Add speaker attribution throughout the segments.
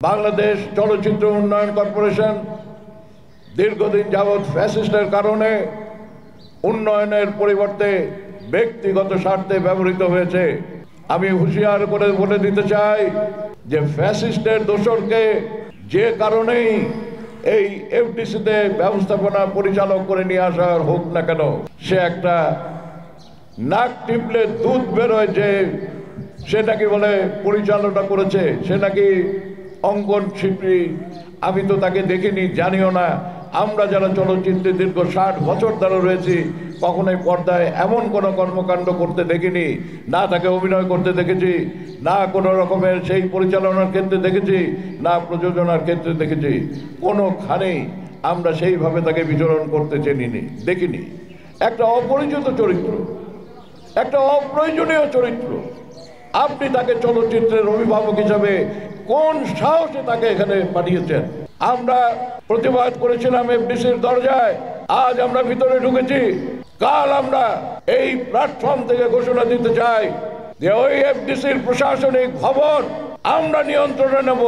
Speaker 1: বাংলাদেশ চলচ্চিত্র উন্নয়ন কর্পোরেশন দীর্ঘদিন যাবৎ ফ্যাসিস্টের কারণে উন্নয়নের পরিবর্তে ব্যক্তিগত স্বার্থে ব্যবহৃত হয়েছে। আমি হুঁশিয়ার করে বলে দিতে চাই যে ফ্যাসিস্টের দোসরকে যে কারণেই এই এফডিসিতে ব্যবস্থাপনা পরিচালক করে নিয়ে আসা হোক না কেন, সে একটা নাক টিপলে দুধ বেরোয় যে সে নাকি বলে পরিচালনা করেছে, সে নাকি অঙ্কন শিল্পী। আমি তো তাকে দেখিনি, জানিও না। আমরা যারা চলচ্চিত্রে দীর্ঘ 60 বছর ধরে রয়েছি, কখনোই পর্দায় এমন কোনো কর্মকাণ্ড করতে দেখিনি, না তাকে অভিনয় করতে দেখেছি, না কোনো রকমের সেই পরিচালনার ক্ষেত্রে দেখেছি, না প্রযোজনার ক্ষেত্রে দেখেছি। কোনোখানেই আমরা সেইভাবে তাকে বিচরণ করতে দেখিনি। একটা অপরিচিত চরিত্র, একটা অপ্রয়োজনীয় চরিত্র। আপনি তাকে চলচ্চিত্রের অভিভাবক হিসাবে কোন সাহসে তাকে এখানে পাঠিয়েছেন? আমরা প্রতিবাদ করেছিলাম এফডিসির দরজায়, আজ আমরা ভিতরে ঢুকেছি। কাল আমরা এই প্ল্যাটফর্ম থেকে ঘোষণা দিতে চাই যে ওই এফডিসির প্রশাসনিক ভবন আমরা নিয়ন্ত্রণে নেব।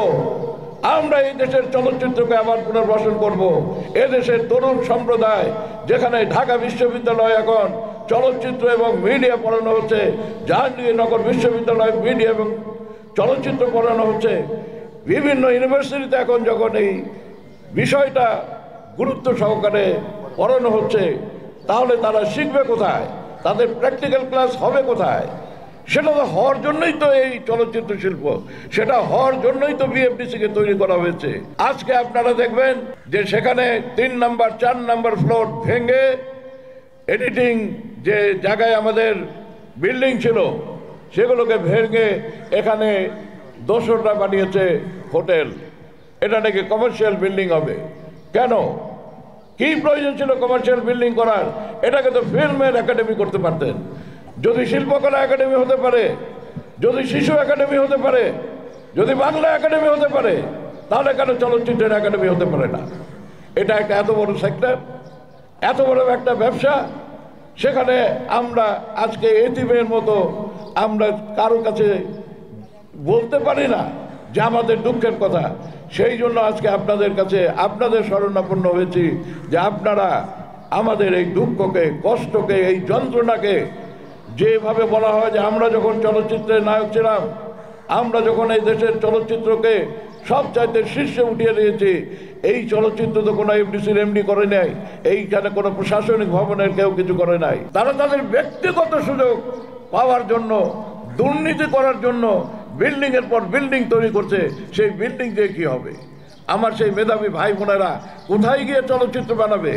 Speaker 1: আমরা এই দেশের চলচ্চিত্রকে আবার পুনর্বাসন করব। এদেশের তরুণ সম্প্রদায়, যেখানে ঢাকা বিশ্ববিদ্যালয় এখন চলচ্চিত্র এবং মিডিয়া পড়ানো হচ্ছে, জাহাঙ্গীরনগর বিশ্ববিদ্যালয় মিডিয়া এবং চলচ্চিত্র পড়ানো হচ্ছে, বিভিন্ন ইউনিভার্সিটিতে এখন যখন এই বিষয়টা গুরুত্ব সহকারে পড়ানো হচ্ছে, তাহলে তারা শিখবে কোথায়? তাদের প্র্যাকটিক্যাল ক্লাস হবে কোথায়? সেটা তো হওয়ার জন্যই তো এই চলচ্চিত্র শিল্প, সেটা হওয়ার জন্যই তো বিএফডিসিকে তৈরি করা হয়েছে। আজকে আপনারা দেখবেন যে সেখানে 3 নম্বর 4 নম্বর ফ্লোর ভেঙে এডিটিং যে জায়গায় আমাদের বিল্ডিং ছিল সেগুলোকে ভেঙে এখানে দোসররা বানিয়েছে হোটেল। এটা নাকি কমার্শিয়াল বিল্ডিং হবে। কেন? কি প্রয়োজন ছিল কমার্শিয়াল বিল্ডিং করার? এটাকে তো ফিল্মের একাডেমি করতে পারতেন। যদি শিল্পকলা একাডেমি হতে পারে, যদি শিশু একাডেমি হতে পারে, যদি বাংলা একাডেমি হতে পারে, তাহলে কেন চলচ্চিত্রের একাডেমি হতে পারে না? এটা একটা এত বড় সেক্টর, এত বড় একটা ব্যবসা, সেখানে আমরা আজকে এতিমের মতো আমরা কারো কাছে বলতে পারি না যে আমাদের দুঃখের কথা। সেই জন্য আজকে আপনাদের কাছে আপনাদের শরণাপন্ন হয়েছি যে আপনারা আমাদের এই দুঃখকে, কষ্টকে, এই যন্ত্রণাকে, যেভাবে বলা হয় যে আমরা যখন চলচ্চিত্রের নায়ক ছিলাম, আমরা যখন এই দেশের চলচ্চিত্রকে সবচাইতে শীর্ষে উঠিয়ে দিয়েছি, এই চলচ্চিত্র তো কোনো এফডিসির এমডি করে নাই, এইখানে কোনো প্রশাসনিক ভবনের কেউ কিছু করে নাই। তারা তাদের ব্যক্তিগত সুযোগ পাওয়ার জন্য, দুর্নীতি করার জন্য বিল্ডিংয়ের পর বিল্ডিং তৈরি করছে। সেই বিল্ডিং দিয়ে কী হবে? আমার সেই মেধাবী ভাই বোনেরা কোথায় গিয়ে চলচ্চিত্র বানাবে?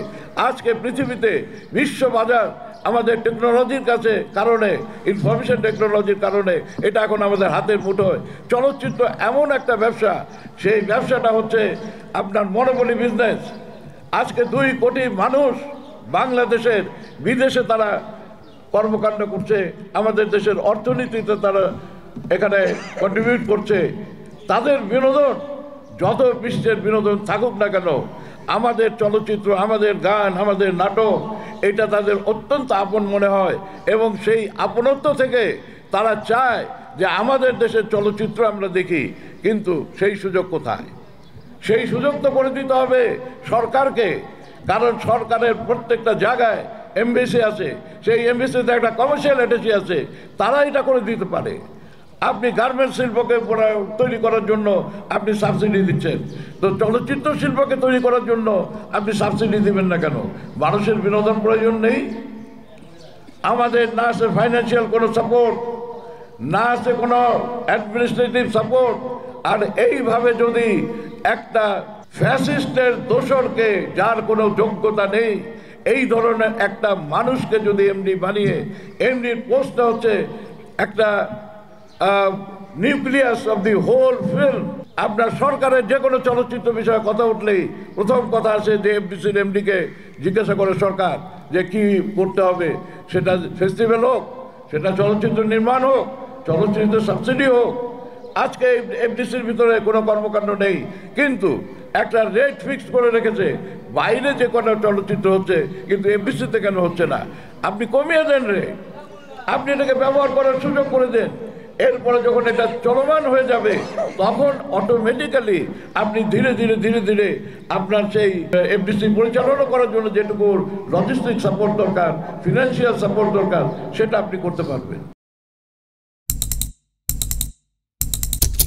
Speaker 1: আজকে পৃথিবীতে বিশ্ব বাজার আমাদের টেকনোলজির কাছে কারণে, ইনফরমেশন টেকনোলজির কারণে এটা এখন আমাদের হাতের মুঠোয়। চলচ্চিত্র এমন একটা ব্যবসা, সেই ব্যবসাটা হচ্ছে আপনার মনোপলি বিজনেস। আজকে 2 কোটি মানুষ বাংলাদেশের বিদেশে তারা কর্মকাণ্ড করছে, আমাদের দেশের অর্থনীতিতে তারা এখানে কন্ট্রিবিউট করছে। তাদের বিনোদন যত বিশ্বের বিনোদন থাকুক না কেন, আমাদের চলচ্চিত্র, আমাদের গান, আমাদের নাটক, এটা তাদের অত্যন্ত আপন মনে হয় এবং সেই আপনত্ব থেকে তারা চায় যে আমাদের দেশের চলচ্চিত্র আমরা দেখি। কিন্তু সেই সুযোগ কোথায়? সেই সুযোগ তো করে দিতে হবে সরকারকে, কারণ সরকারের প্রত্যেকটা জায়গায় এমবেসি আছে, সেই এমবেসিতে একটা কমার্শিয়াল অ্যাটাচি আছে, তারা এটা করে দিতে পারে। আপনি গার্মেন্টস শিল্পকে তৈরি করার জন্য আপনি সাবসিডি দিচ্ছেন, তো চলচ্চিত্র শিল্পকে তৈরি করার জন্য আপনি সাবসিডি দিবেন না কেন? মানুষের বিনোদন প্রয়োজন নেই? আমাদের না আছে ফাইন্যান্সিয়াল কোনো সাপোর্ট, না আছে কোনো অ্যাডমিনিস্ট্রেটিভ সাপোর্ট, আর এইভাবে যদি একটা ফ্যাসিস্টের দোসরকে, যার কোনো যোগ্যতা নেই, এই ধরনের একটা মানুষকে যদি এমডি বানিয়ে, এমডির পোস্টটা হচ্ছে একটা nucleus of the whole film. আপনার সরকারের যে কোনো চলচ্চিত্র বিষয়ে কথা উঠলেই প্রথম কথা আসে যে এফডিসির এমডিকে জিজ্ঞাসা করে সরকার যে কি করতে হবে। সেটা ফেস্টিভ্যাল হোক, সেটা চলচ্চিত্র নির্মাণ হোক, চলচ্চিত্র সাবসিডি হোক। আজকে এফডিসির ভিতরে কোনো কর্মকাণ্ড নেই, কিন্তু একটা রেট ফিক্স করে রেখেছে। বাইরে যে কোনো চলচ্চিত্র হচ্ছে, কিন্তু এফডিসিতে কেন হচ্ছে না? আপনি কমিয়ে দেন রে, আপনি এটাকে ব্যবহার করার সুযোগ করে দেন। এরপরে যখন এটা চলমান হয়ে যাবে তখন অটোমেটিক্যালি আপনি ধীরে ধীরে ধীরে ধীরে আপনার সেই এফডিসি পরিচালনা করার জন্য যেটুকু লজিস্টিক সাপোর্ট দরকার, ফিনান্সিয়াল সাপোর্ট দরকার, সেটা আপনি করতে পারবেন।